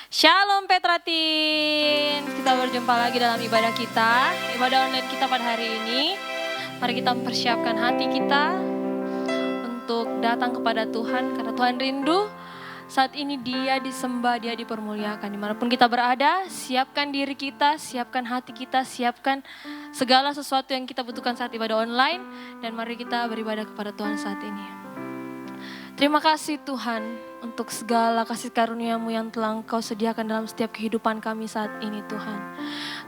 Shalom Petratin. Kita berjumpa lagi dalam ibadah kita, ibadah online kita pada hari ini. Mari kita mempersiapkan hati kita untuk datang kepada Tuhan, karena Tuhan rindu saat ini Dia disembah, Dia dipermuliakan. Dimanapun kita berada, siapkan diri kita, siapkan hati kita, siapkan segala sesuatu yang kita butuhkan saat ibadah online. Dan mari kita beribadah kepada Tuhan saat ini. Terima kasih Tuhan untuk segala kasih karunia-Mu yang telah Engkau sediakan dalam setiap kehidupan kami saat ini Tuhan.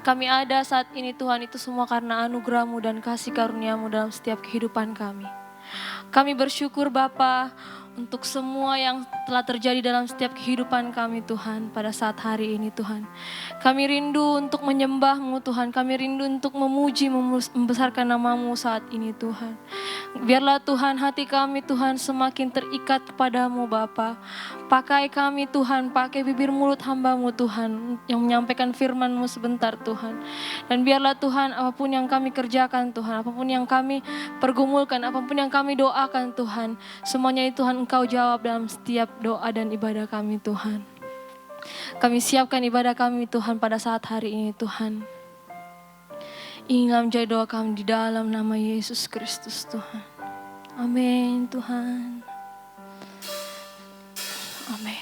Kami ada saat ini Tuhan, itu semua karena anugerah-Mu dan kasih karunia-Mu dalam setiap kehidupan kami. Kami bersyukur Bapa untuk semua yang telah terjadi dalam setiap kehidupan kami Tuhan pada saat hari ini Tuhan. Kami rindu untuk menyembah-Mu Tuhan, kami rindu untuk memuji, membesarkan nama-Mu saat ini Tuhan. Biarlah Tuhan hati kami Tuhan semakin terikat kepadamu Bapa. Pakai kami Tuhan, pakai bibir mulut hamba-Mu Tuhan yang menyampaikan firman-Mu sebentar Tuhan. Dan biarlah Tuhan apapun yang kami kerjakan Tuhan, apapun yang kami pergumulkan, apapun yang kami doakan Tuhan, semuanya itu Tuhan Engkau jawab dalam setiap doa dan ibadah kami Tuhan. Kami siapkan ibadah kami Tuhan pada saat hari ini Tuhan. Inilah menjadi doa kami di dalam nama Yesus Kristus Tuhan. Amin Tuhan. Amin.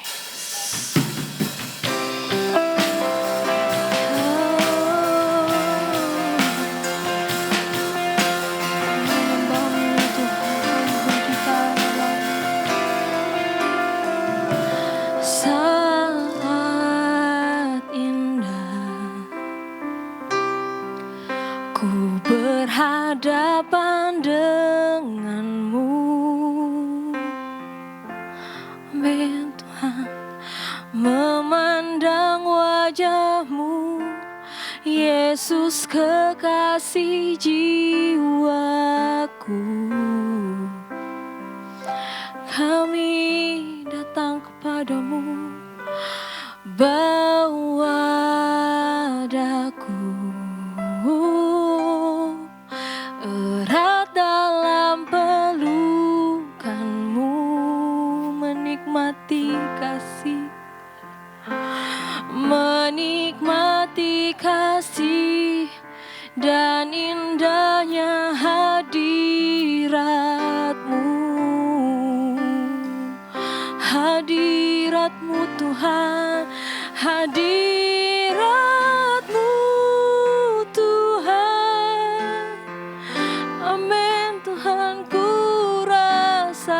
Berhadapan denganmu, amin Tuhan, memandang wajah-Mu, Yesus kekasih jiwaku. Kami datang kepadamu, bawa daku erat dalam pelukan-Mu, menikmati kasih, menikmati kasih dan indahnya hadirat-Mu, hadirat-Mu Tuhan, hadirat-Mu Tuhan, amin Tuhan, ku rasakan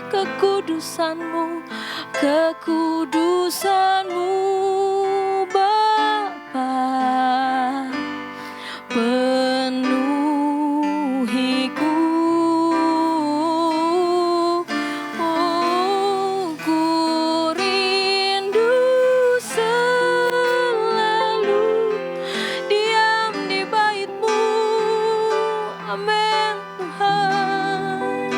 kekudusan-Mu, kekudusan-Mu Bapa, penuhiku. Ku rindu selalu diam di bait-Mu, amin Tuhan,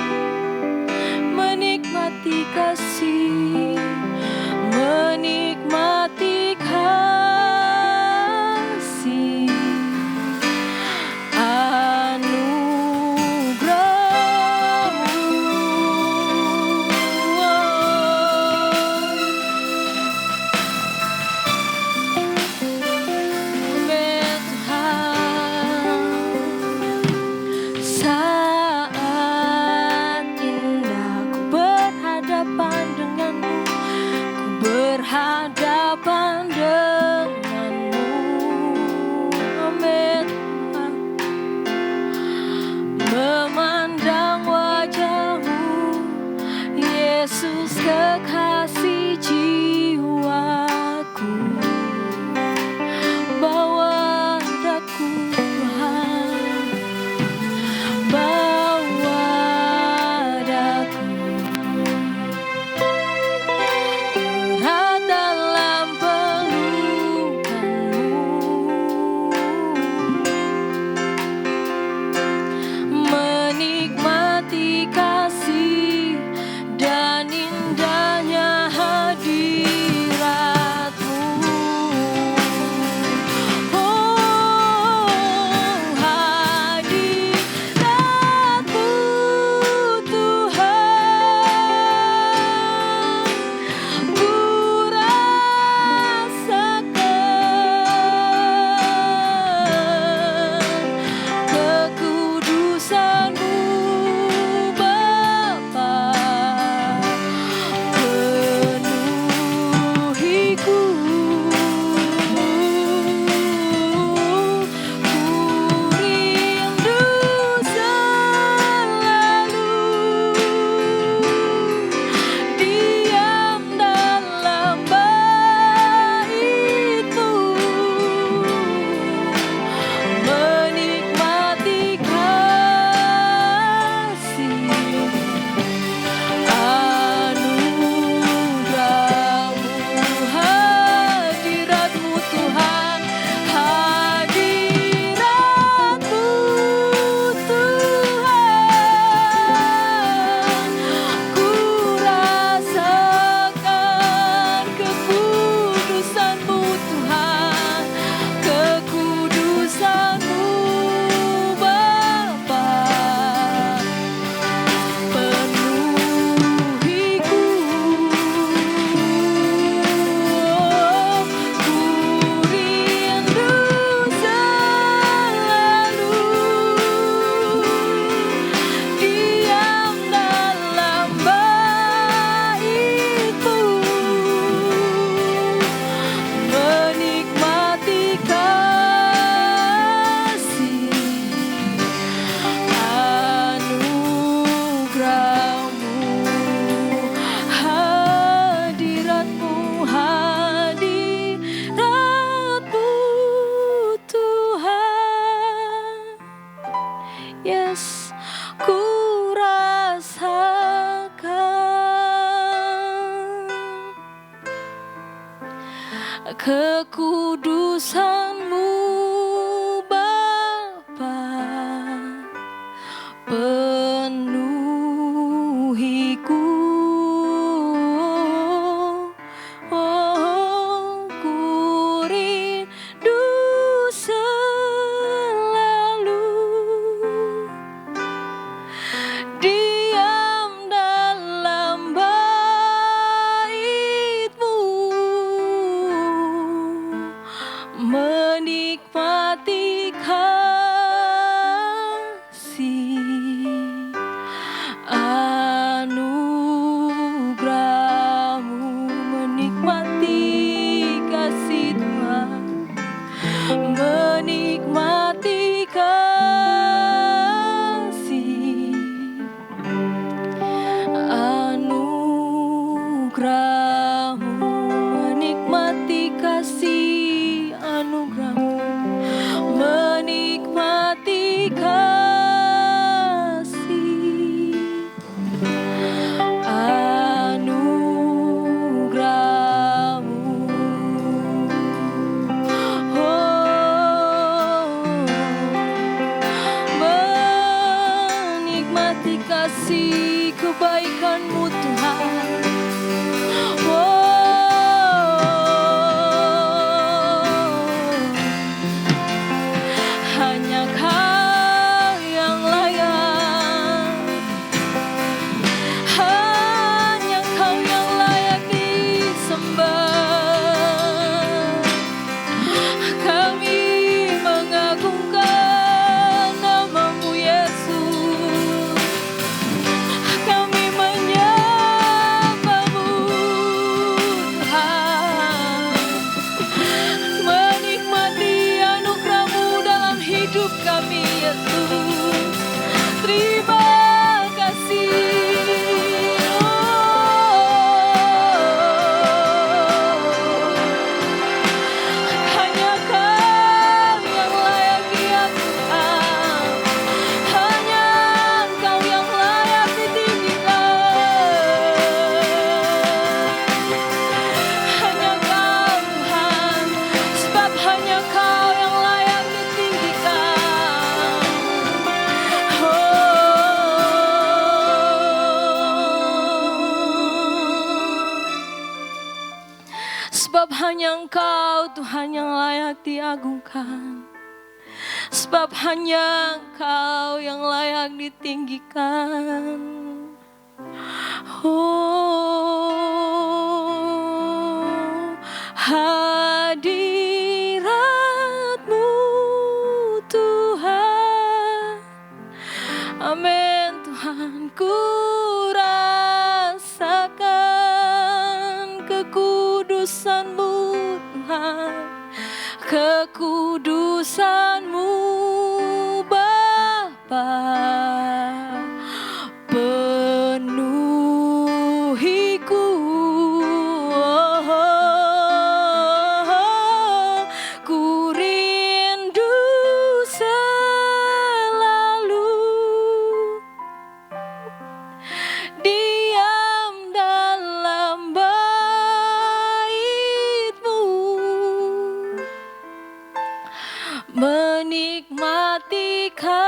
menikmati kasih, menikmati Yesus ku rasakan kekudusan-Mu Bapa, penuhiku. Oh, ku rindu selalu diam dalam bait-Mu, menikmati kasih anugerah-Mu, menikmati kasih Tuhan, menikmati kasih anugerah-Mu, menikmati kasih anugerah-Mu, menikmati kasih anugerah-Mu. Menikmati kasih kebaikan-Mu Tuhan. Hanya Kau yang layak, hanya Kau yang layak disembah. Kami mengagungkan nama-Mu Yesus, kami menyembah-Mu Tuhan, menikmati anugerah-Mu dalam hidup kami Yesus. Terima kasih. Hanya Kau yang layak diagungkan, hanya Engkau yang layak ditinggikan. Hanya Kau Tuhan, sebab hanya Kau yang layak ditinggikan. Sebab hanya Engkau Tuhan yang layak diagungkan, sebab hanya Engkau yang layak ditinggikan. Oh, hadirat-Mu Tuhan, amin Tuhan, ku rasakan kekudusan-Mu Tuhan, kekudusan-Mu Bapa, penuhiku. Ku rindu selalu diam dalam bait-Mu, menikmati kasih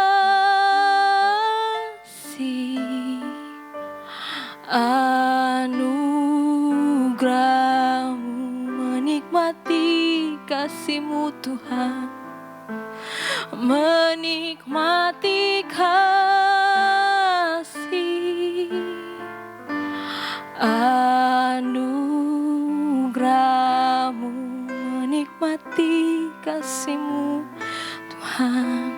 anugerah-Mu, menikmati kasih-Mu Tuhan, menikmati kasih anugerah-Mu, menikmati kasih-Mu Tuhan,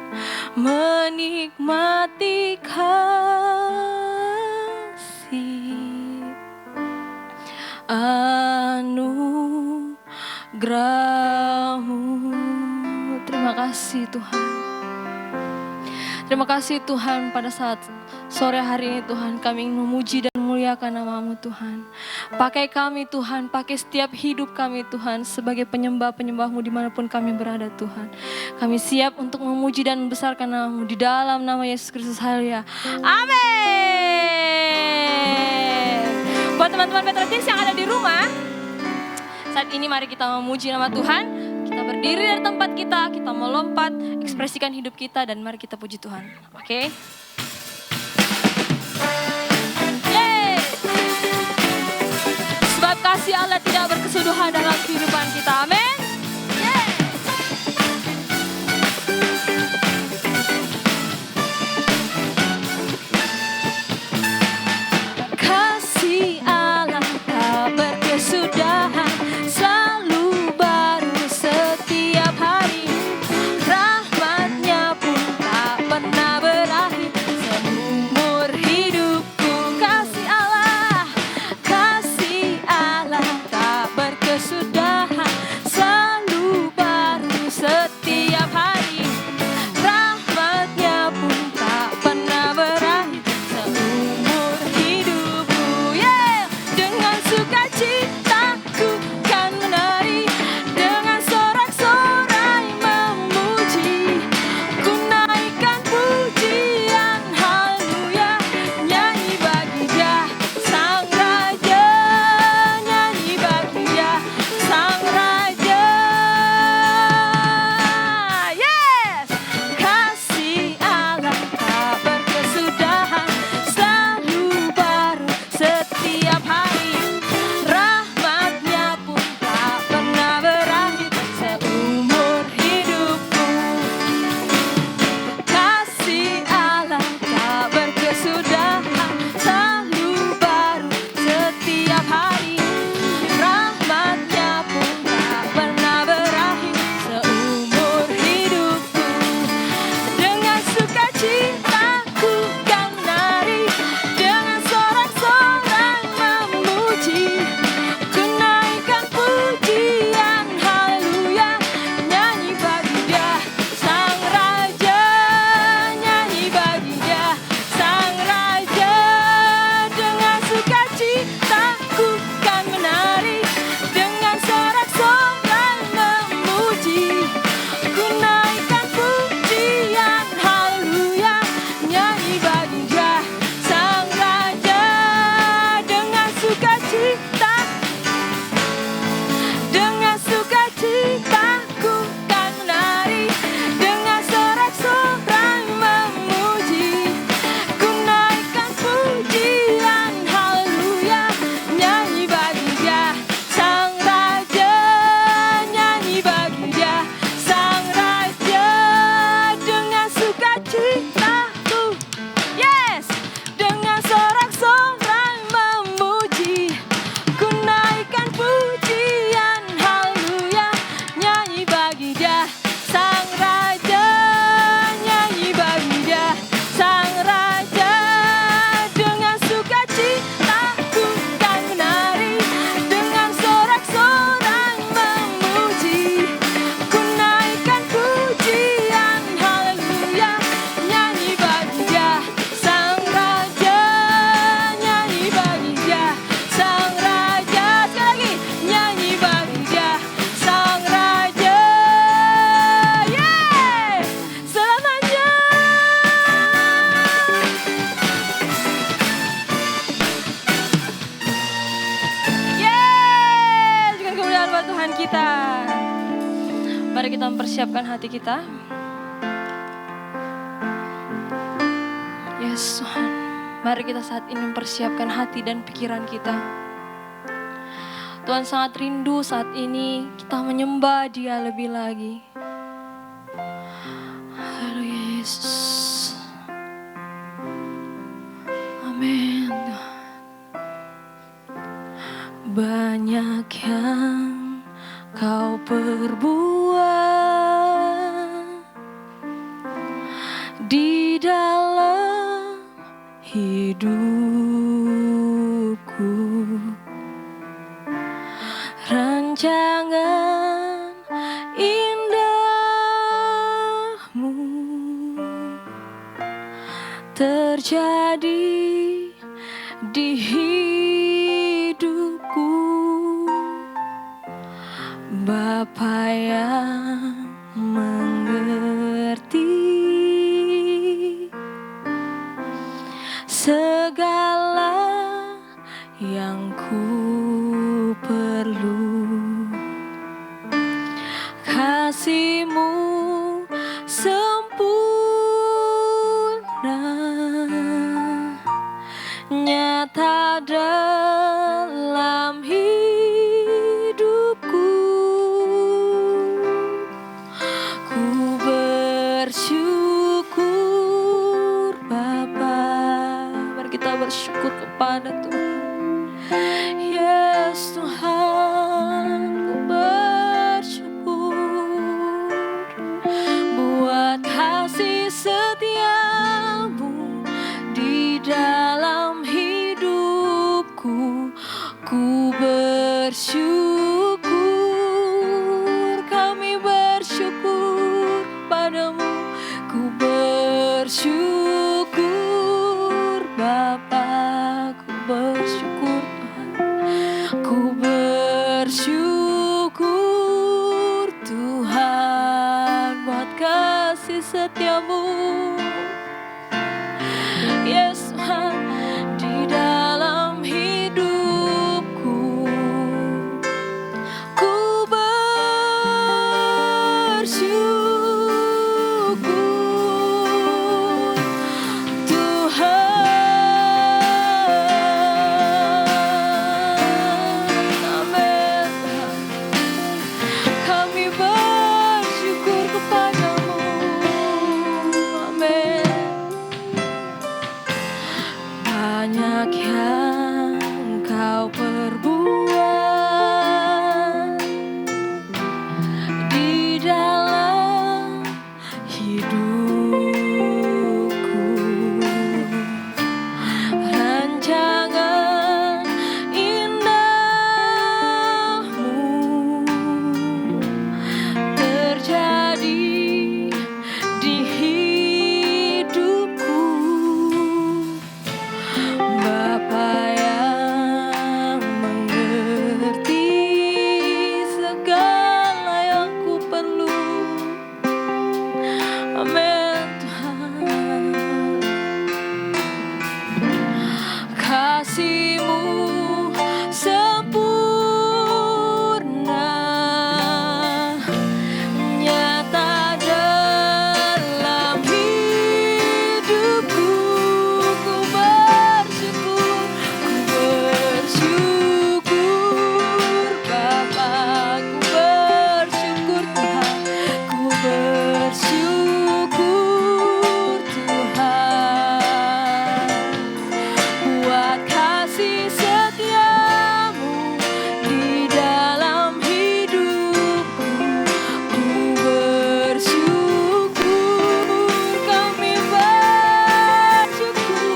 menikmati kasih anugerah-Mu. Terima kasih Tuhan. Terima kasih Tuhan, pada saat sore hari ini Tuhan kami ingin memuji dan memuliakan memuliakan nama-Mu Tuhan. Pakai kami Tuhan, pakai setiap hidup kami Tuhan sebagai penyembah-penyembah-Mu dimanapun kami berada Tuhan. Kami siap untuk memuji dan membesarkan nama-Mu di dalam nama Yesus Kristus. Haleluya. Amin. Buat teman-teman Petra Teens yang ada di rumah, saat ini mari kita memuji nama Tuhan. Kita berdiri dari tempat kita melompat, ekspresikan hidup kita dan mari kita puji Tuhan. Oke? Yeay! Sebab kasih Allah tidak berkesudahan dalam kehidupan kita. Amin. Yeay! Kasih Allah tak berkesudahan, selalu baru setiap hari. Rahmatnya pun tak pernah berakhir seumur hidupku. Kasih Allah tak berkesudahan, selalu baru setiap hari. Rahmatnya pun tak pernah berakhir seumur hidupku. Yeah! Dengan sukacitaku kan menari, dengan sorak-sorai memuji. Ku naikkan pujian, haleluya, nyanyi bagi Dia Sang Raja, nyanyi bagi Dia Sang Raja. Yes! Kasih Allah tak berkesudahan, selalu baru setiap hari. Rahmatnya pun tak pernah berakhir seumur hidupku. Kasih Allah tak berkesudahan, selalu baru setiap hari. Rahmatnya pun tak pernah berakhir seumur hidupku. Dengan sukacitaku kan menari, dengan sorak-sorai memuji. Ku naikkan pujian, haleluya, nyanyi bagi Dia Sang Raja, nyanyi bagi Dia Sang Raja. Dengan sukacitaku kan menari, dengan sorak-sorai memuji. Ku naikkan pujian, haleluya, nyanyi bagi Dia Sang Raja. Dengan sukacitaku kan menari, dengan sorak-sorai memuji. Ku naikkan pujian, haleluya, nyanyi bagi Dia Sang Raja, nyanyi bagi Dia Sang Raja. Dengan sukacitaku, yes, dengan sorak-sorai memuji. Ku naikkan pujian, haleluya, nyanyi bagi Dia Sang Raja, nyanyi bagi Dia Sang Raja. Dengan sukacitaku kan menari, dengan sorak-sorai memuji. Ku naikkan pujian, haleluya, nyanyi bagi Dia Sang Raja, nyanyi bagi Dia Sang Raja. Sekali lagi, nyanyi bagi Dia Sang Raja. Yeay! Selamanya. Yeay! Dengan kemuliaan buat Tuhan kita. Mari kita mempersiapkan hati kita. Yes Tuhan, mari kita saat ini mempersiapkan hati dan pikiran kita. Tuhan sangat rindu saat ini kita menyembah Dia lebih lagi. Haleluya Yesus. Amin Tuhan. Banyak yang Kau perbuat di dalam hidupku. Rancangan indahmu terjadi di hidupku, Bapa yang mengerti segala yang ku perlu. Kasih-Mu sempurna, nyata dalam hidupku. Ku bersyukur Bapa. Mari kita bersyukur kepada Tuhan. Yes Tuhan, ku bersyukur buat kasih setiamu di dalam hidupku. Ku bersyukur, kami bersyukur padamu. Ku bersyukur Bapa, ku bersyukur Tuhan. Ku bersyukur Tuhan buat kasih setiamu. Yes Tuhan, di dalam hidupku. Ku bersyukur Tuhan. Amin. Kami bersyukur kepadamu. Amin. Banyak yang Kau perbuat di dalam hidupku. Rancangan indahmu terjadi di hidupku. Bapa yang mengerti segala yang ku perlu. Amin Tuhan. Kasih-Mu sempurna, nyata dalam hidupku. Ku bersyukur Bapa, ku bersyukur Tuhan. Ku bersyukur Tuhan buat kasih setiamu di dalam hidupku. Ku bersyukur, kami bersyukur.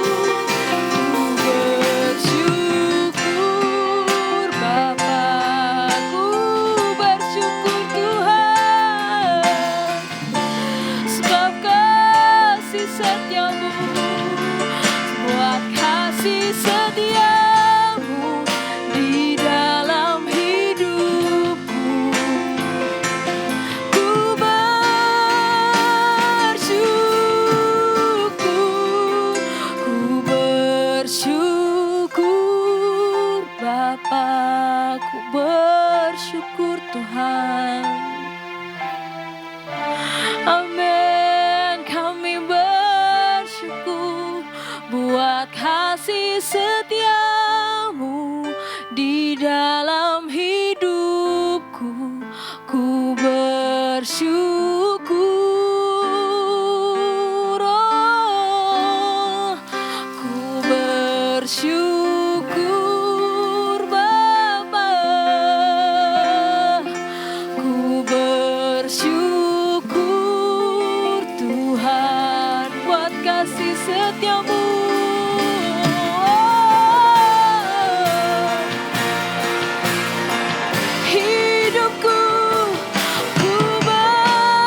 Ku bersyukur Bapa, ku bersyukur Tuhan, sebab kasih setiamu, buat kasih setiamu di dalam hidupku. Ku bersyukur Bapa, ku bersyukur Tuhan. Amin. Kami bersyukur buat kasih setiamu di dalam hidupku. Ku bersyukur, oh, ku bersyukur Bapa, ku bersyukur Tuhan buat kasih setiamu. Hidupku, ku bersyukur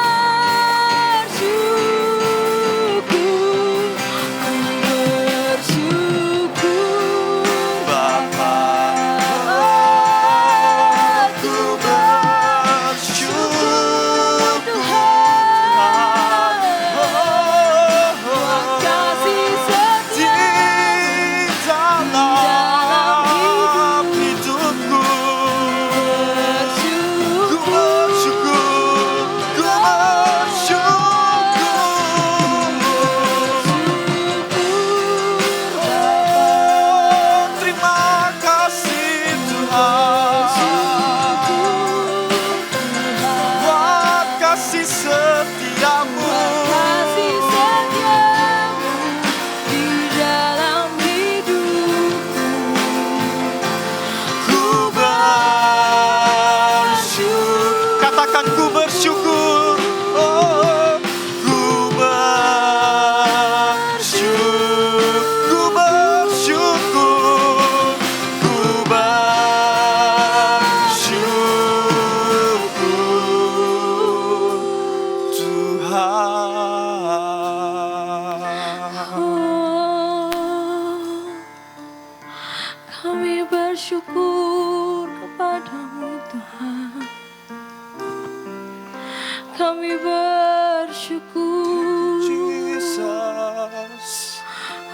bersyukur. Jesus.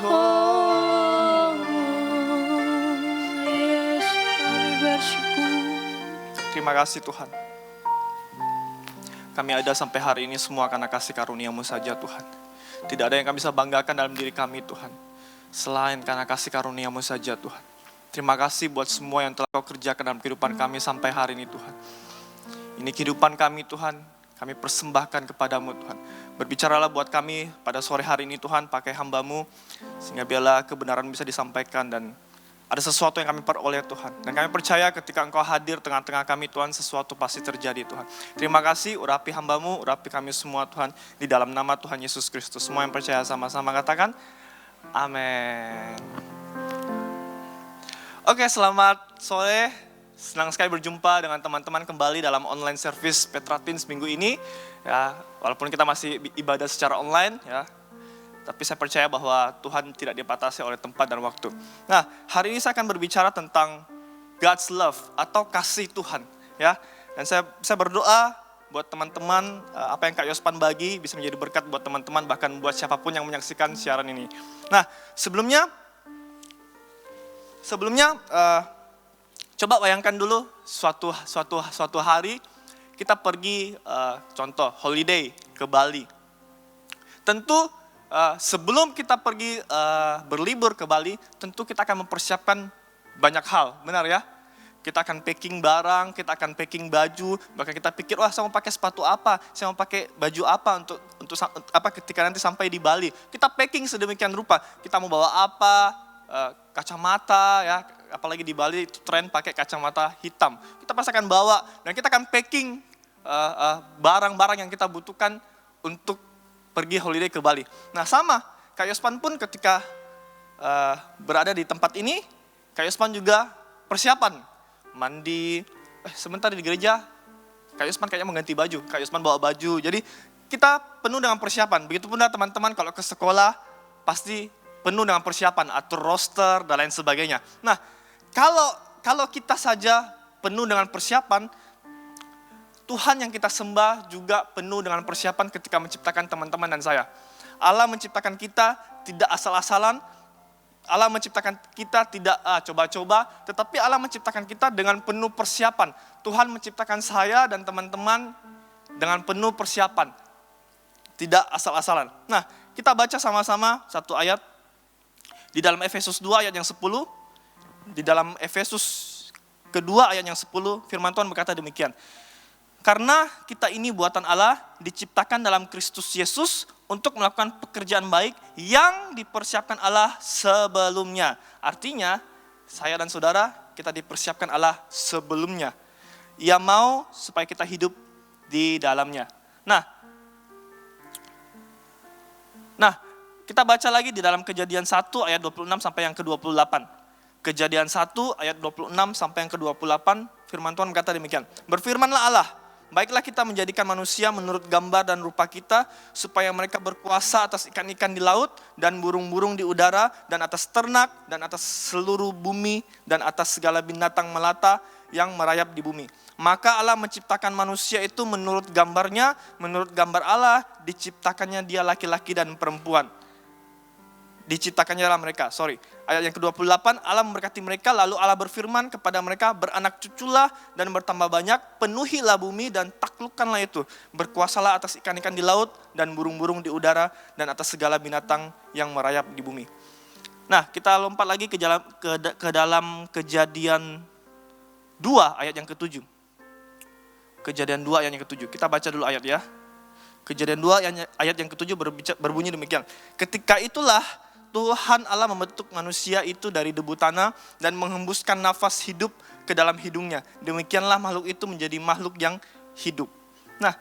Oh, yes, kami bersyukur. Terima kasih Tuhan. Kami ada sampai hari ini semua karena kasih karunia-Mu saja Tuhan. Tidak ada yang kami bisa banggakan dalam diri kami Tuhan, selain karena kasih karunia-Mu saja Tuhan. Terima kasih buat semua yang telah Kau kerjakan dalam kehidupan kami sampai hari ini Tuhan. Ini kehidupan kami Tuhan, kami persembahkan kepadamu Tuhan. Berbicaralah buat kami pada sore hari ini Tuhan, pakai hamba-Mu, sehingga biarlah kebenaran bisa disampaikan dan ada sesuatu yang kami peroleh Tuhan. Dan kami percaya ketika Engkau hadir tengah-tengah kami Tuhan, sesuatu pasti terjadi Tuhan. Terima kasih, urapi hamba-Mu, urapi kami semua Tuhan, di dalam nama Tuhan Yesus Kristus. Semua yang percaya sama-sama katakan, amin. Oke, selamat sore. Senang sekali berjumpa dengan teman-teman kembali dalam online service Petra Teens minggu ini. Ya, walaupun kita masih ibadah secara online, ya, tapi saya percaya bahwa Tuhan tidak dibatasi oleh tempat dan waktu. Nah, hari ini saya akan berbicara tentang God's love atau kasih Tuhan, ya. Dan saya berdoa buat teman-teman, apa yang Kak Yospan bagi bisa menjadi berkat buat teman-teman, bahkan buat siapapun yang menyaksikan siaran ini. Nah, sebelumnya coba bayangkan dulu suatu hari kita pergi contoh holiday ke Bali. Tentu sebelum kita pergi berlibur ke Bali, tentu kita akan mempersiapkan banyak hal, benar ya? Kita akan packing barang, kita akan packing baju, bahkan kita pikir, wah saya mau pakai sepatu apa, saya mau pakai baju apa untuk apa ketika nanti sampai di Bali. Kita packing sedemikian rupa, kita mau bawa apa, kacamata ya, apalagi di Bali itu tren pakai kacamata hitam. Kita pasti akan bawa dan kita akan packing barang-barang yang kita butuhkan untuk pergi holiday ke Bali. Nah sama, Kak Yospan pun ketika berada di tempat ini, Kak Yospan juga persiapan, mandi, sebentar di gereja, Kak Yospan kayaknya mengganti baju, Kak Yospan bawa baju, jadi kita penuh dengan persiapan. Begitupun teman-teman kalau ke sekolah, pasti penuh dengan persiapan, atur roster dan lain sebagainya. Nah, kalau kita saja penuh dengan persiapan, Tuhan yang kita sembah juga penuh dengan persiapan ketika menciptakan teman-teman dan saya. Allah menciptakan kita tidak asal-asalan, Allah menciptakan kita tidak coba-coba, tetapi Allah menciptakan kita dengan penuh persiapan. Tuhan menciptakan saya dan teman-teman dengan penuh persiapan, tidak asal-asalan. Nah, kita baca sama-sama satu ayat di dalam Efesus 2 ayat yang 10, di dalam Efesus kedua ayat yang 10, firman Tuhan berkata demikian. Karena kita ini buatan Allah, diciptakan dalam Kristus Yesus untuk melakukan pekerjaan baik yang dipersiapkan Allah sebelumnya. Artinya, saya dan saudara, kita dipersiapkan Allah sebelumnya. Ia mau supaya kita hidup di dalamnya. Nah, kita baca lagi di dalam Kejadian 1 ayat 26 sampai yang ke-28. Kejadian 1 ayat 26 sampai yang ke-28, firman Tuhan berkata demikian. Berfirmanlah Allah, baiklah kita menjadikan manusia menurut gambar dan rupa kita, supaya mereka berkuasa atas ikan-ikan di laut, dan burung-burung di udara, dan atas ternak, dan atas seluruh bumi, dan atas segala binatang melata yang merayap di bumi. Maka Allah menciptakan manusia itu menurut gambarnya, menurut gambar Allah, diciptakannya dia laki-laki dan perempuan. Diciptakannya mereka, Ayat yang ke-28, Allah memberkati mereka, lalu Allah berfirman kepada mereka, beranak cuculah dan bertambah banyak, penuhilah bumi dan taklukkanlah itu. Berkuasalah atas ikan-ikan di laut dan burung-burung di udara dan atas segala binatang yang merayap di bumi. Nah, kita lompat lagi ke dalam Kejadian 2 ayat yang ke-7. Kejadian 2 ayat yang ke-7, kita baca dulu ayat ya. Kejadian 2 ayat yang ke-7 berbunyi demikian. Ketika itulah Tuhan Allah membentuk manusia itu dari debu tanah dan menghembuskan nafas hidup ke dalam hidungnya. Demikianlah makhluk itu menjadi makhluk yang hidup. Nah,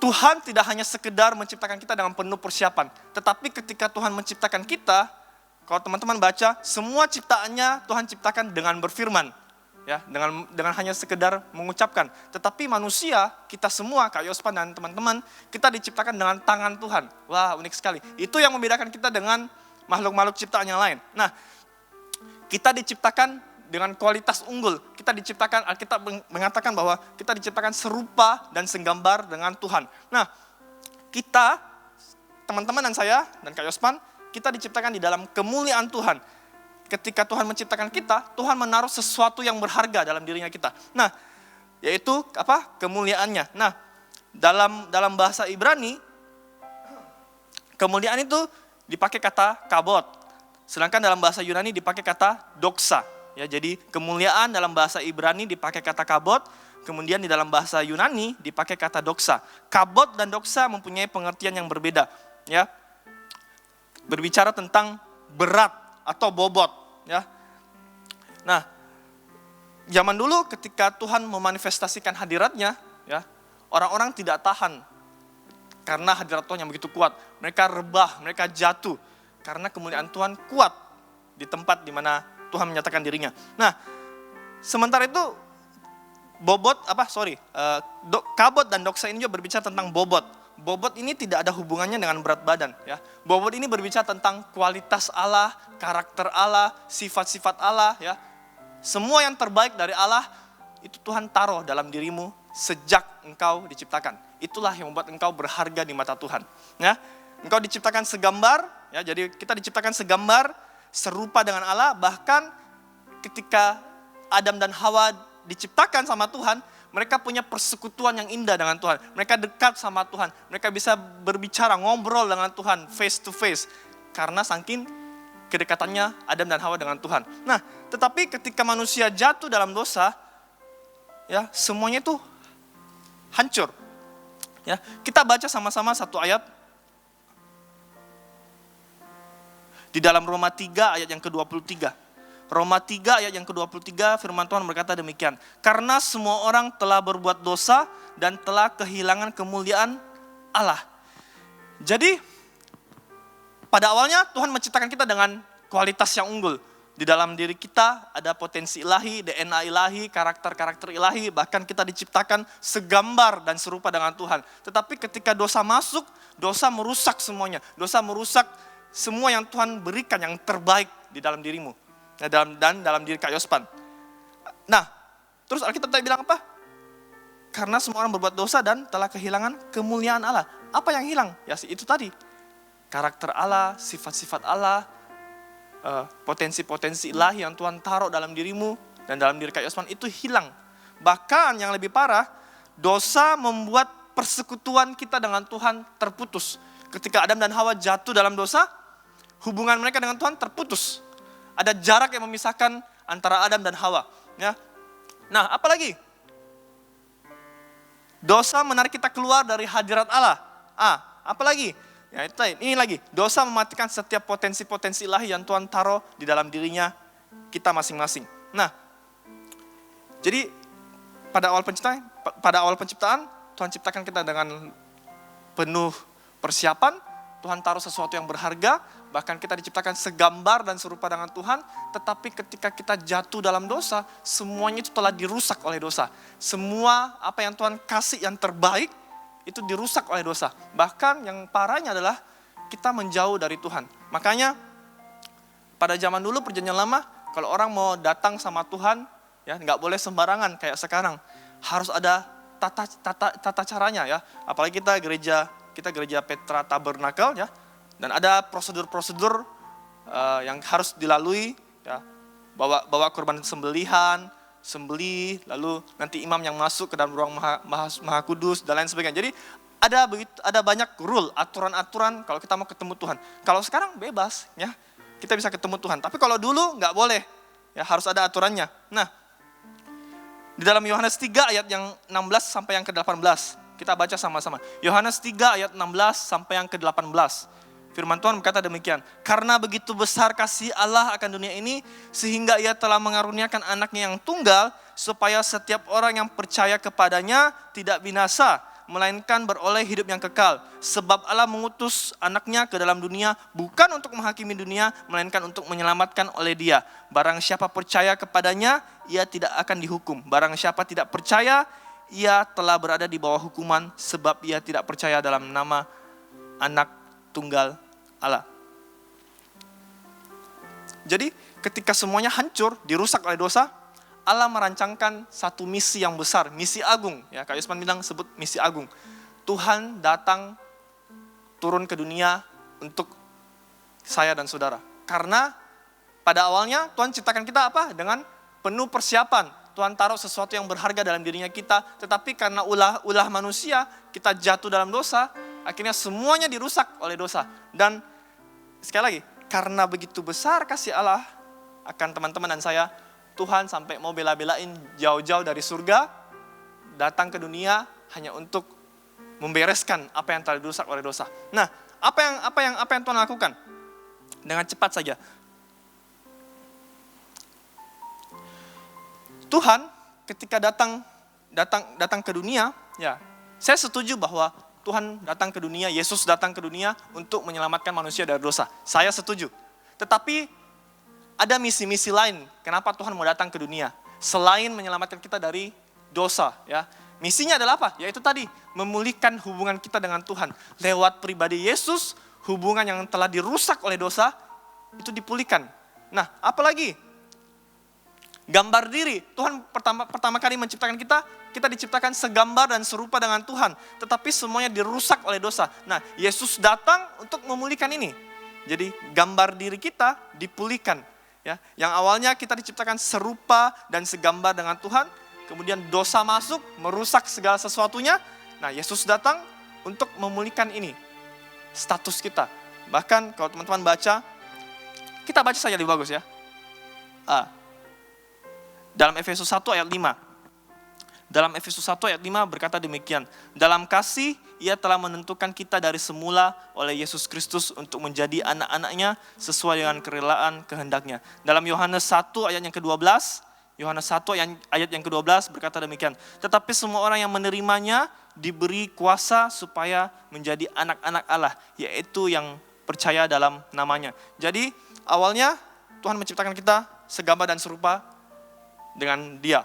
Tuhan tidak hanya sekedar menciptakan kita dengan penuh persiapan, tetapi ketika Tuhan menciptakan kita, kalau teman-teman baca, semua ciptaannya Tuhan ciptakan dengan berfirman. Ya, dengan hanya sekedar mengucapkan. Tetapi manusia, kita semua, Kak Yospan dan teman-teman, kita diciptakan dengan tangan Tuhan. Wah, unik sekali. Itu yang membedakan kita dengan makhluk-makhluk ciptaan yang lain. Nah, kita diciptakan dengan kualitas unggul. Kita diciptakan, Alkitab mengatakan bahwa kita diciptakan serupa dan segambar dengan Tuhan. Nah, kita, teman-teman dan saya, dan Kak Yospan, kita diciptakan di dalam kemuliaan Tuhan. Ketika Tuhan menciptakan kita, Tuhan menaruh sesuatu yang berharga dalam dirinya kita. Nah, yaitu kemuliaannya. Nah, dalam bahasa Ibrani, kemuliaan itu dipakai kata kabod. Sedangkan dalam bahasa Yunani dipakai kata doxa. Ya, jadi kemuliaan dalam bahasa Ibrani dipakai kata kabod, kemudian di dalam bahasa Yunani dipakai kata doxa. Kabod dan doxa mempunyai pengertian yang berbeda. Ya, berbicara tentang berat atau bobot. Ya, nah, zaman dulu ketika Tuhan memanifestasikan hadiratnya, ya, orang-orang tidak tahan karena hadirat Tuhan yang begitu kuat. Mereka rebah, mereka jatuh karena kemuliaan Tuhan kuat di tempat di mana Tuhan menyatakan dirinya. Nah, sementara itu kabod dan doxa ini juga berbicara tentang bobot. Bobot ini tidak ada hubungannya dengan berat badan. Ya, bobot ini berbicara tentang kualitas Allah, karakter Allah, sifat-sifat Allah. Ya, semua yang terbaik dari Allah itu Tuhan taruh dalam dirimu sejak engkau diciptakan. Itulah yang membuat engkau berharga di mata Tuhan. Ya, engkau diciptakan segambar. Ya, jadi kita diciptakan segambar, serupa dengan Allah. Bahkan ketika Adam dan Hawa diciptakan sama Tuhan, mereka punya persekutuan yang indah dengan Tuhan. Mereka dekat sama Tuhan. Mereka bisa berbicara, ngobrol dengan Tuhan face to face. Karena saking kedekatannya Adam dan Hawa dengan Tuhan. Nah, tetapi ketika manusia jatuh dalam dosa, ya, semuanya itu hancur. Ya, kita baca sama-sama satu ayat di dalam Roma 3 ayat yang ke-23. Roma 3 ayat yang ke-23 firman Tuhan berkata demikian. Karena semua orang telah berbuat dosa dan telah kehilangan kemuliaan Allah. Jadi pada awalnya Tuhan menciptakan kita dengan kualitas yang unggul. Di dalam diri kita ada potensi ilahi, DNA ilahi, karakter-karakter ilahi. Bahkan kita diciptakan segambar dan serupa dengan Tuhan. Tetapi ketika dosa masuk, dosa merusak semuanya. Dosa merusak semua yang Tuhan berikan yang terbaik di dalam dirimu. Dan dalam diri Kak Yospan. Nah, terus Alkitab tadi bilang apa? Karena semua orang berbuat dosa dan telah kehilangan kemuliaan Allah. Apa yang hilang? Ya itu tadi. Karakter Allah, sifat-sifat Allah, potensi-potensi ilahi yang Tuhan taruh dalam dirimu dan dalam diri Kak Yospan itu hilang. Bahkan yang lebih parah, dosa membuat persekutuan kita dengan Tuhan terputus. Ketika Adam dan Hawa jatuh dalam dosa, hubungan mereka dengan Tuhan terputus. Ada jarak yang memisahkan antara Adam dan Hawa. Ya. Nah, apalagi? Dosa menarik kita keluar dari hadirat Allah. Apalagi? Ya, ini lagi. Dosa mematikan setiap potensi-potensi ilahi yang Tuhan taruh di dalam dirinya kita masing-masing. Nah, jadi pada awal penciptaan Tuhan ciptakan kita dengan penuh persiapan. Tuhan taruh sesuatu yang berharga, bahkan kita diciptakan segambar dan serupa dengan Tuhan, tetapi ketika kita jatuh dalam dosa, semuanya itu telah dirusak oleh dosa. Semua apa yang Tuhan kasih yang terbaik, itu dirusak oleh dosa. Bahkan yang parahnya adalah kita menjauh dari Tuhan. Makanya pada zaman dulu perjanjian lama, kalau orang mau datang sama Tuhan, ya nggak boleh sembarangan kayak sekarang. Harus ada tata caranya ya. Apalagi kita gereja Petra Tabernakel ya, dan ada prosedur-prosedur yang harus dilalui ya, bawa korban sembelih, lalu nanti imam yang masuk ke dalam ruang maha kudus dan lain sebagainya. Jadi ada banyak rule, aturan-aturan kalau kita mau ketemu Tuhan. Kalau sekarang bebas ya, kita bisa ketemu Tuhan. Tapi kalau dulu nggak boleh ya, harus ada aturannya. Nah, di dalam Yohanes 3 ayat yang 16 sampai yang ke-18. Kita baca sama-sama. Yohanes 3 ayat 16 sampai yang ke-18. Firman Tuhan berkata demikian. Karena begitu besar kasih Allah akan dunia ini, sehingga ia telah mengaruniakan anaknya yang tunggal, supaya setiap orang yang percaya kepadanya tidak binasa, melainkan beroleh hidup yang kekal. Sebab Allah mengutus anaknya ke dalam dunia, bukan untuk menghakimi dunia, melainkan untuk menyelamatkan oleh dia. Barang siapa percaya kepadanya, ia tidak akan dihukum. Barang siapa tidak percaya, ia telah berada di bawah hukuman sebab ia tidak percaya dalam nama anak tunggal Allah. Jadi ketika semuanya hancur, dirusak oleh dosa, Allah merancangkan satu misi yang besar, misi agung. Ya, Kak Yusman bilang sebut misi agung. Tuhan datang turun ke dunia untuk saya dan saudara. Karena pada awalnya Tuhan ciptakan kita apa? Dengan penuh persiapan. Tuhan taruh sesuatu yang berharga dalam dirinya kita. Tetapi karena ulah manusia, kita jatuh dalam dosa. Akhirnya semuanya dirusak oleh dosa. Dan sekali lagi, karena begitu besar kasih Allah akan teman-teman dan saya, Tuhan sampai mau bela-belain jauh-jauh dari surga, datang ke dunia hanya untuk membereskan apa yang telah dirusak oleh dosa. Nah, apa yang Tuhan lakukan? Dengan cepat saja. Tuhan ketika datang ke dunia, ya, saya setuju bahwa Tuhan datang ke dunia, Yesus datang ke dunia untuk menyelamatkan manusia dari dosa. Saya setuju. Tetapi ada misi-misi lain kenapa Tuhan mau datang ke dunia selain menyelamatkan kita dari dosa, ya. Misinya adalah apa? Yaitu tadi, memulihkan hubungan kita dengan Tuhan. Lewat pribadi Yesus, hubungan yang telah dirusak oleh dosa itu dipulihkan. Nah, apalagi? Gambar diri. Tuhan pertama kali menciptakan kita diciptakan segambar dan serupa dengan Tuhan. Tetapi semuanya dirusak oleh dosa. Nah, Yesus datang untuk memulihkan ini. Jadi gambar diri kita dipulihkan. Ya, yang awalnya kita diciptakan serupa dan segambar dengan Tuhan. Kemudian dosa masuk, merusak segala sesuatunya. Nah, Yesus datang untuk memulihkan ini. Status kita. Bahkan kalau teman-teman baca, kita baca saja lebih bagus ya. Dalam Efesus 1 ayat 5. Dalam Efesus 1 ayat 5 berkata demikian. Dalam kasih ia telah menentukan kita dari semula oleh Yesus Kristus untuk menjadi anak-anaknya sesuai dengan kerelaan kehendaknya. Dalam Yohanes 1 ayat yang ke-12, Yohanes 1 ayat yang ke-12 berkata demikian. Tetapi semua orang yang menerimanya diberi kuasa supaya menjadi anak-anak Allah, yaitu yang percaya dalam namanya. Jadi awalnya Tuhan menciptakan kita segambar dan serupa dengan Dia.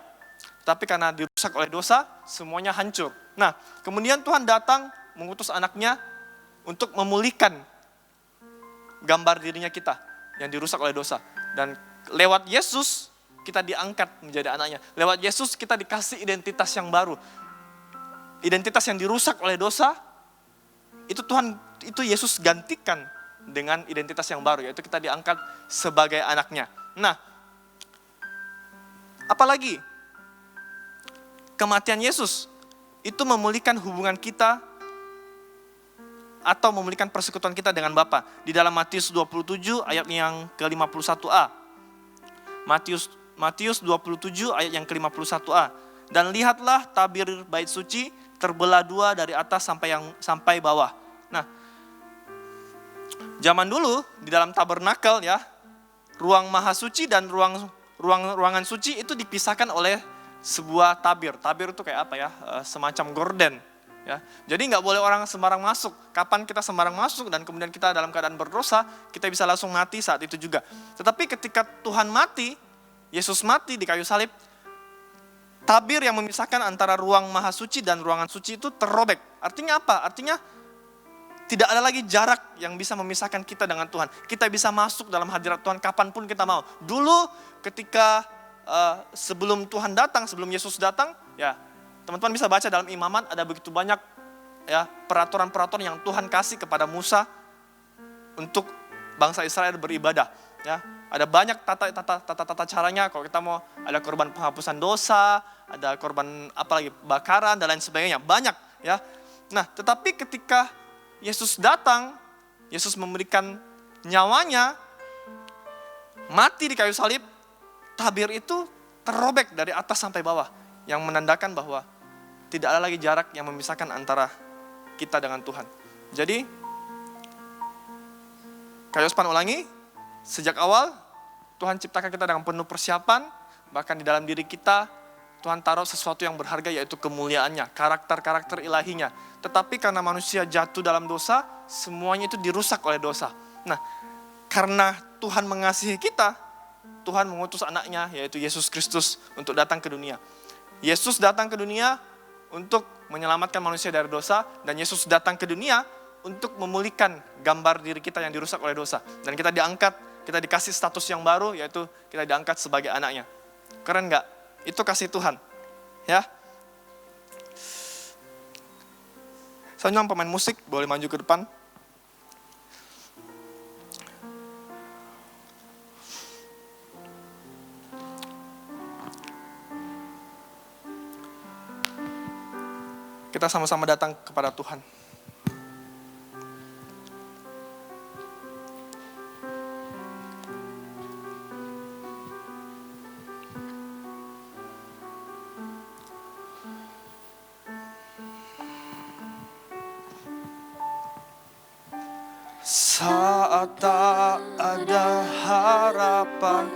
Tapi karena dirusak oleh dosa, semuanya hancur. Nah, kemudian Tuhan datang mengutus anaknya untuk memulihkan gambar dirinya kita yang dirusak oleh dosa. Dan lewat Yesus, kita diangkat menjadi anaknya. Lewat Yesus, kita dikasih identitas yang baru. Identitas yang dirusak oleh dosa, itu Yesus gantikan dengan identitas yang baru, yaitu kita diangkat sebagai anaknya. Nah, apalagi kematian Yesus itu memulihkan hubungan kita atau memulihkan persekutuan kita dengan Bapa. Di dalam Matius 27 ayat yang ke-51a. Matius 27 ayat yang ke-51a. Dan lihatlah tabir bait suci terbelah dua dari atas sampai bawah. Nah, zaman dulu di dalam tabernakel ya, ruang maha suci dan ruangan suci itu dipisahkan oleh sebuah tabir. Tabir itu kayak apa ya? Semacam gorden. Ya. Jadi nggak boleh orang sembarang masuk. Kapan kita sembarang masuk dan kemudian kita dalam keadaan berdosa, kita bisa langsung mati saat itu juga. Tetapi ketika Tuhan mati, Yesus mati di kayu salib, tabir yang memisahkan antara ruang maha suci dan ruangan suci itu terrobek. Artinya apa? Artinya tidak ada lagi jarak yang bisa memisahkan kita dengan Tuhan. Kita bisa masuk dalam hadirat Tuhan kapanpun kita mau. Dulu ketika sebelum Tuhan datang, sebelum Yesus datang, ya teman-teman bisa baca dalam Imamat ada begitu banyak ya peraturan-peraturan yang Tuhan kasih kepada Musa untuk bangsa Israel beribadah. Ya, ada banyak tata caranya. Kalau kita mau ada korban penghapusan dosa, ada korban apalagi bakaran dan lain sebagainya, banyak ya. Nah, tetapi ketika Yesus datang, Yesus memberikan nyawanya, mati di kayu salib, tabir itu terrobek dari atas sampai bawah, yang menandakan bahwa tidak ada lagi jarak yang memisahkan antara kita dengan Tuhan. Jadi, Kayospan ulangi, sejak awal Tuhan ciptakan kita dengan penuh persiapan, bahkan di dalam diri kita Tuhan taruh sesuatu yang berharga yaitu kemuliaannya, karakter-karakter ilahinya. Tetapi karena manusia jatuh dalam dosa, semuanya itu dirusak oleh dosa. Nah, karena Tuhan mengasihi kita, Tuhan mengutus anaknya yaitu Yesus Kristus untuk datang ke dunia. Yesus datang ke dunia untuk menyelamatkan manusia dari dosa, dan Yesus datang ke dunia untuk memulihkan gambar diri kita yang dirusak oleh dosa. Dan kita diangkat, kita dikasih status yang baru, yaitu kita diangkat sebagai anaknya. Keren gak? Itu kasih Tuhan. Ya. Saya undang pemain musik, boleh maju ke depan. Kita sama-sama datang kepada Tuhan. Saat tak ada harapan,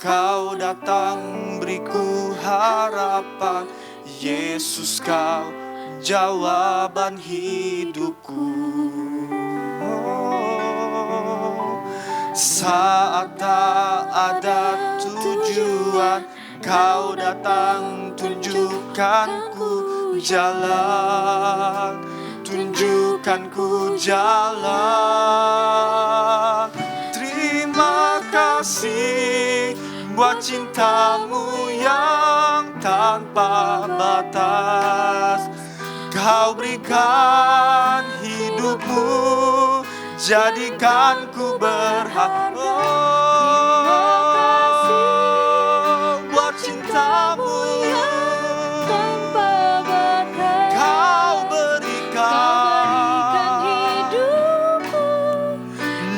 Kau datang beriku harapan. Yesus, Kau jawaban hidupku. Saat tak ada tujuan, Kau datang tunjukkanku jalan. Tunjukkanku jalan. Terima kasih buat cintamu yang tanpa batas. Kau berikan hidupmu, jadikan ku berharga. Buat cintamu Tanpa batas, Kau Kau berikan hidupku.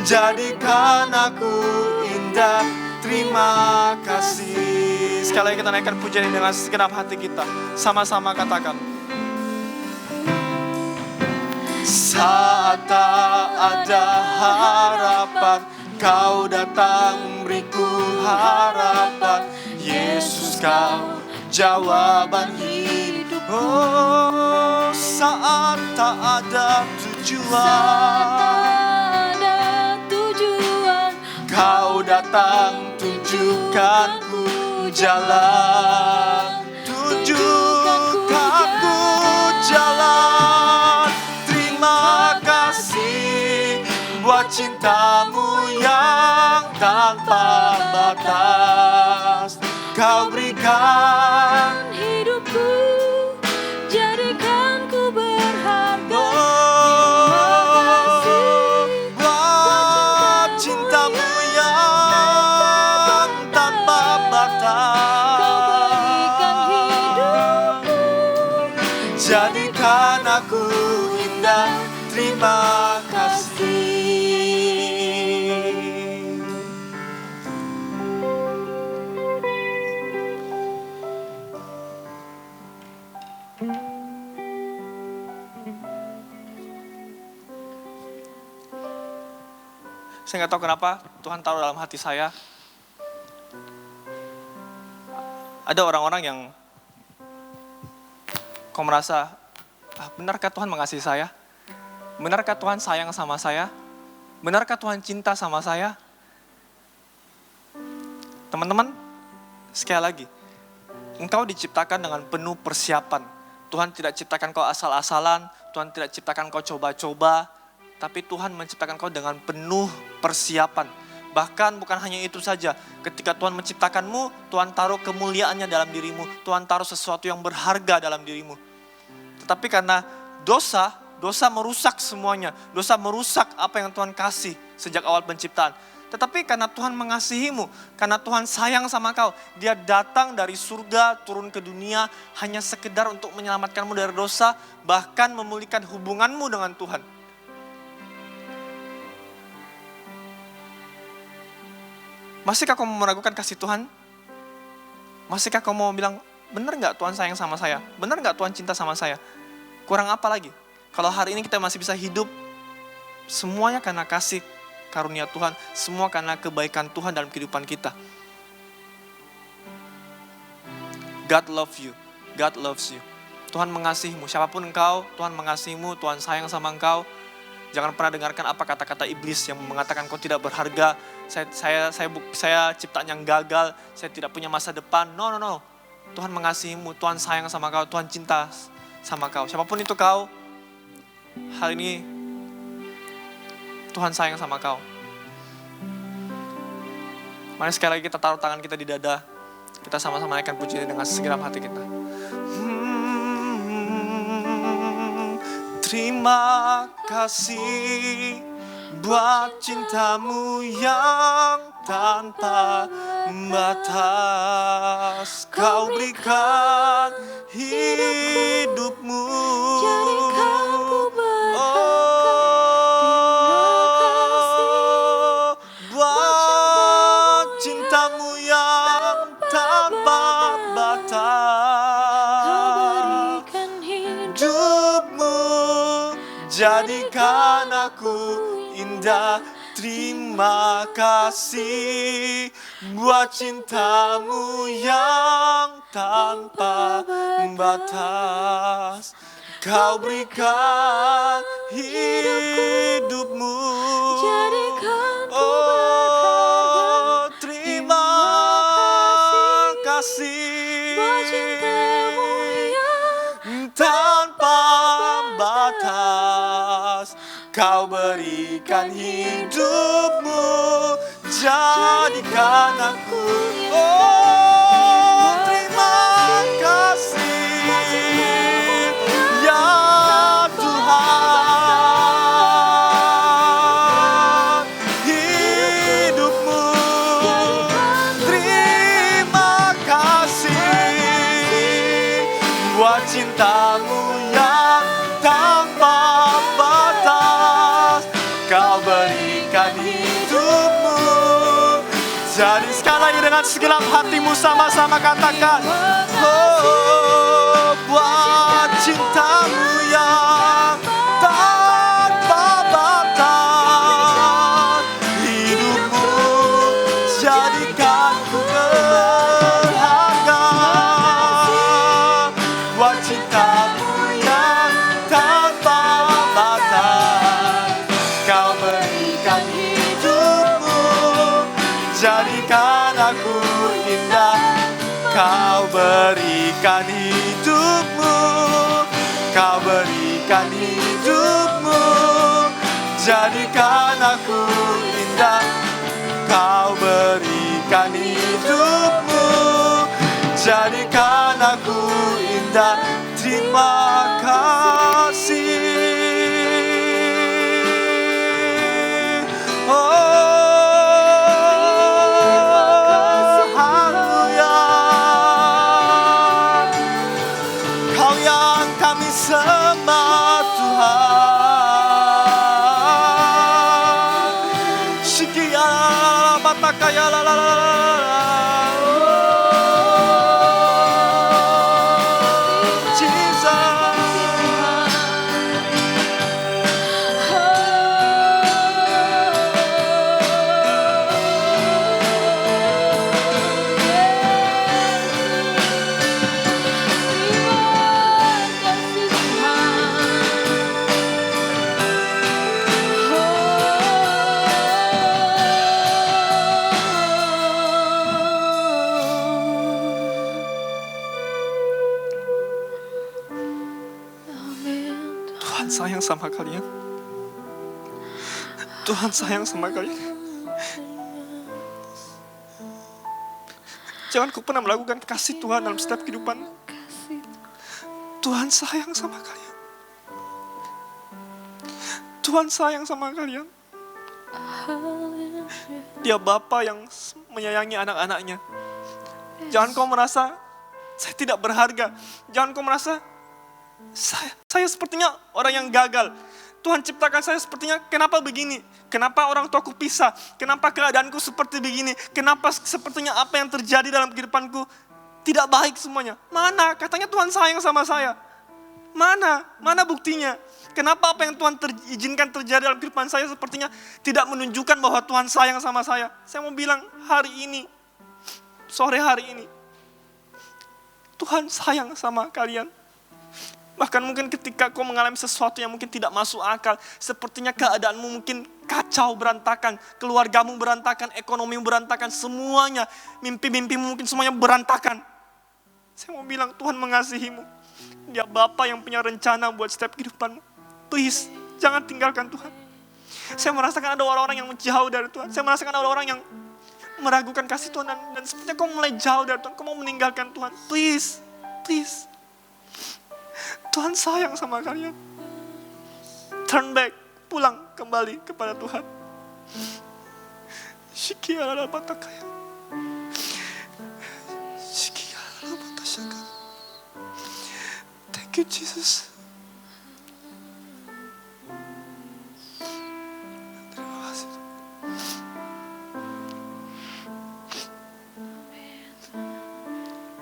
jadikan aku indah. Terima kasih. Sekali lagi kita naikkan pujian ini dengan segenap hati kita. Sama-sama katakan. Saat tak ada harapan, Kau datang beriku harapan. Yesus, Kau jawaban hidup. Oh, saat tak ada tujuan, Ada tujuan, Kau datang tunjukkanku jalan. Tunjukkanku jalan. Terima kasih buat cintamu yang tanpa batas. Kau berikan hidupku, jadikan ku berharga. buat cintamu yang tanpa batas. Kau berikan hidupku, Jadikan aku indah. Terima kasih. Saya nggak tahu kenapa Tuhan taruh dalam hati saya. Ada orang-orang yang kau merasa, benarkah Tuhan mengasihi saya? Benarkah Tuhan sayang sama saya? Benarkah Tuhan cinta sama saya? Teman-teman, sekali lagi, engkau diciptakan dengan penuh persiapan. Tuhan tidak ciptakan kau asal-asalan, Tuhan tidak ciptakan kau coba-coba, tapi Tuhan menciptakan kau dengan penuh persiapan. Bahkan bukan hanya itu saja, ketika Tuhan menciptakanmu, Tuhan taruh kemuliaannya dalam dirimu, Tuhan taruh sesuatu yang berharga dalam dirimu. Tetapi karena dosa merusak semuanya, dosa merusak apa yang Tuhan kasih sejak awal penciptaan. Tetapi karena Tuhan mengasihimu, karena Tuhan sayang sama kau, Dia datang dari surga turun ke dunia hanya sekedar untuk menyelamatkanmu dari dosa, bahkan memulihkan hubunganmu dengan Tuhan. Masihkah kau mau meragukan kasih Tuhan? Masihkah kau mau bilang, benar nggak Tuhan sayang sama saya? Benar nggak Tuhan cinta sama saya? Kurang apa lagi? Kalau hari ini kita masih bisa hidup, semuanya karena kasih karunia Tuhan, semua karena kebaikan Tuhan dalam kehidupan kita. God love you, God loves you. Tuhan mengasihimu, siapapun engkau, Tuhan mengasihimu, Tuhan sayang sama engkau. Jangan pernah dengarkan apa kata-kata iblis yang mengatakan kau tidak berharga, saya ciptaan yang gagal, saya tidak punya masa depan. No. Tuhan mengasihimu, Tuhan sayang sama kau, Tuhan cinta sama kau. Siapapun itu kau, hari ini Tuhan sayang sama kau. Mari sekali lagi kita taruh tangan kita di dada. Kita sama-sama naikkan pujian dengan segenap hati kita. Terima kasih buat cintamu yang tanpa batas, kau berikan hidupmu. Jadikan ku Oh, buat cintamu yang tanpa batas, berikan hidupmu jadikan aku indah. Terima kasih buat cintamu yang tanpa batas. Kau berikan hidupmu. Jadikan ku Oh, terima kasih buat cintamu yang tanpa batas. Kau berikan hidupmu, jadikan aku. Oh, terima kasih ya Tuhan. Hidupmu, terima kasih buat cintamu yang tanpa batas. Kau berikan hidupmu. Jadi sekali lagi dengan segenap hatimu sama-sama katakan, oh, buat cintamu yang tanpa batas. Hidupmu jadikan ku berharga. Buat cintamu yang tanpa batas. Kau berikan hidupmu, jadikan aku indah. Kau berikan hidupmu, kau berikan hidupmu, jadikan aku indah. Kau berikan hidupmu, jadikan aku indah. Terima kasih. Sembah Tuhan. Shikia batakaya la la la la. Tuhan sayang sama kalian. Tuhan sayang sama kalian. Jangan kau pernah melakukan kasih Tuhan dalam setiap kehidupan. Tuhan sayang sama kalian. Tuhan sayang sama kalian. Dia Bapa yang menyayangi anak-anaknya. Jangan kau merasa saya tidak berharga. Jangan kau merasa saya sepertinya orang yang gagal. Tuhan ciptakan saya sepertinya kenapa begini? Kenapa orang tuaku pisah? Kenapa keadaanku seperti begini? Kenapa sepertinya apa yang terjadi dalam kehidupanku tidak baik semuanya? Mana? Katanya Tuhan sayang sama saya. Mana? Mana buktinya? Kenapa apa yang Tuhan izinkan terjadi dalam kehidupan saya sepertinya tidak menunjukkan bahwa Tuhan sayang sama saya? Saya mau bilang hari ini, sore hari ini, Tuhan sayang sama kalian. Bahkan mungkin ketika kau mengalami sesuatu yang mungkin tidak masuk akal, sepertinya keadaanmu mungkin kacau berantakan, keluargamu berantakan, ekonomimu berantakan, semuanya, mimpi-mimpimu mungkin semuanya berantakan. Saya mau bilang Tuhan mengasihimu. Dia Bapa yang punya rencana buat setiap kehidupanmu. Please, jangan tinggalkan Tuhan. Saya merasakan ada orang-orang yang menjauh dari Tuhan. Saya merasakan ada orang yang meragukan kasih Tuhan dan sepertinya kau mulai jauh dari Tuhan. Kau mau meninggalkan Tuhan. Please, please. Tuhan sayang sama kalian. Turn back, pulang kembali kepada Tuhan. Shikia la batakaya. you Jesus. Terima kasih.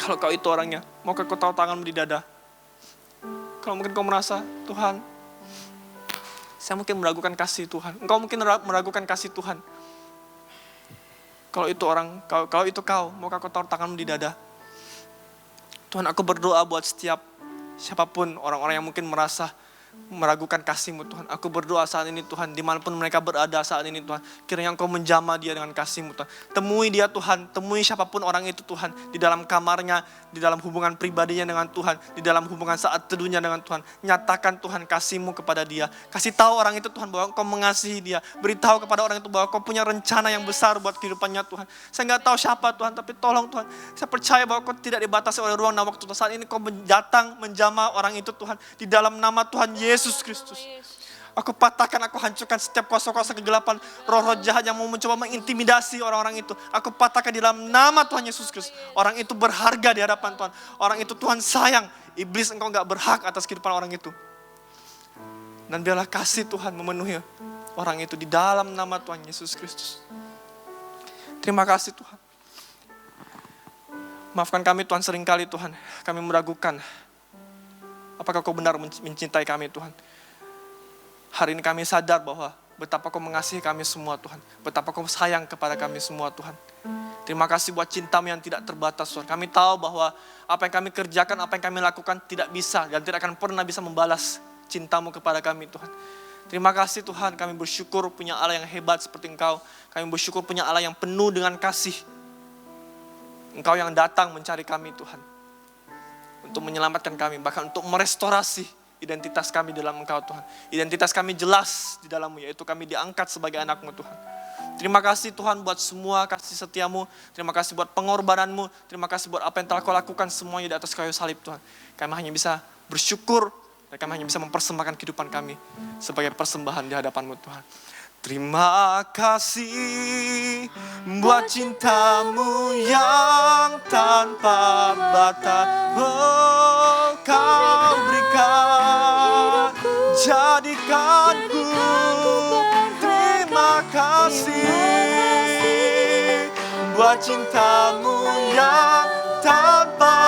Kalau kau itu orangnya, maukah kau taruh tanganmu di dada? Kalau mungkin kau merasa, Tuhan, saya mungkin meragukan kasih Tuhan. Engkau mungkin meragukan kasih Tuhan. Kalau itu orang, kalau itu kau, maukah kau taruh tanganmu di dada? Tuhan, aku berdoa buat setiap siapapun orang-orang yang mungkin merasa meragukan kasih-Mu Tuhan. Aku berdoa saat ini Tuhan, dimanapun mereka berada saat ini Tuhan, kiranya Engkau menjamah dia dengan kasih-Mu Tuhan. Temui dia Tuhan, temui siapapun orang itu Tuhan, di dalam kamarnya, di dalam hubungan pribadinya dengan Tuhan, di dalam hubungan saat teduhnya dengan Tuhan. Nyatakan Tuhan kasih-Mu kepada dia. Kasih tahu orang itu Tuhan bahwa Engkau mengasihi dia. Beritahu kepada orang itu bahwa Engkau punya rencana yang besar buat kehidupannya Tuhan. Saya nggak tahu siapa Tuhan, tapi tolong Tuhan, saya percaya bahwa Engkau tidak dibatasi oleh ruang dan waktu. Saat ini Engkau datang menjamah orang itu Tuhan, di dalam nama Tuhan Yesus Kristus. Aku patahkan, aku hancurkan setiap kuasa-kuasa kegelapan, roh-roh jahat yang mau mencoba mengintimidasi orang-orang itu. Aku patahkan di dalam nama Tuhan Yesus Kristus. Orang itu berharga di hadapan Tuhan. Orang itu Tuhan sayang. Iblis, engkau gak berhak atas kehidupan orang itu. Dan biarlah kasih Tuhan memenuhi orang itu di dalam nama Tuhan Yesus Kristus. Terima kasih Tuhan. Maafkan kami Tuhan, seringkali Tuhan kami meragukan apakah Kau benar mencintai kami Tuhan. Hari ini kami sadar bahwa betapa Kau mengasihi kami semua Tuhan. Betapa Kau sayang kepada kami semua Tuhan. Terima kasih buat cinta-Mu yang tidak terbatas Tuhan. Kami tahu bahwa apa yang kami kerjakan, apa yang kami lakukan tidak bisa dan tidak akan pernah bisa membalas cinta-Mu kepada kami Tuhan. Terima kasih Tuhan, kami bersyukur punya Allah yang hebat seperti Engkau. Kami bersyukur punya Allah yang penuh dengan kasih. Engkau yang datang mencari kami Tuhan. Untuk menyelamatkan kami, bahkan untuk merestorasi identitas kami dalam Engkau Tuhan. Identitas kami jelas di dalam-Mu, yaitu kami diangkat sebagai anak-Mu Tuhan. Terima kasih Tuhan buat semua kasih setia-Mu. Terima kasih buat pengorbanan-Mu. Terima kasih buat apa yang telah Kau lakukan semuanya di atas kayu salib Tuhan. Kami hanya bisa bersyukur dan kami hanya bisa mempersembahkan kehidupan kami sebagai persembahan di hadapan-Mu Tuhan. Terima kasih buat cinta-Mu yang tanpa batas. Oh, Kau berikan, jadikanku. Terima kasih buat cinta-Mu yang tanpa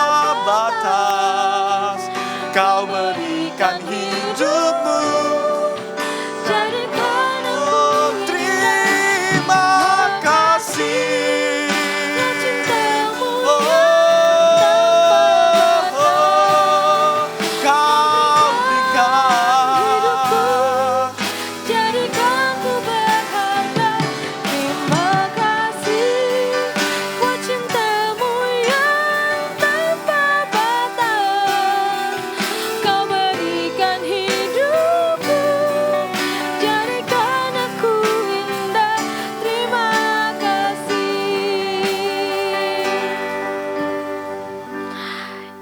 batas. Kau berikan hidup-Mu.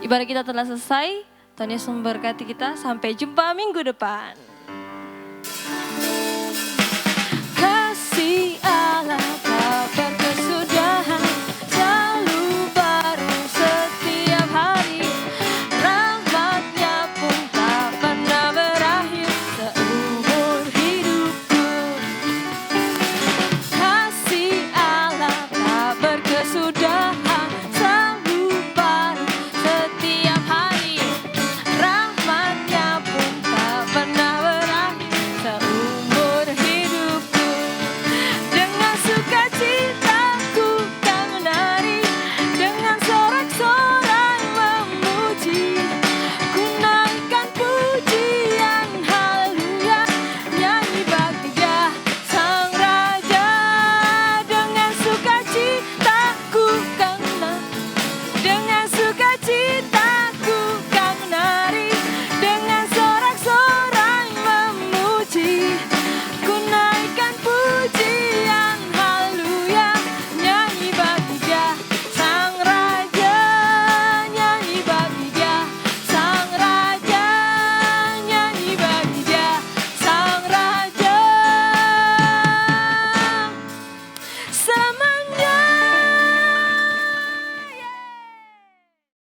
Ibadah kita telah selesai. Tuhan Yesus memberkati kita. Sampai jumpa minggu depan.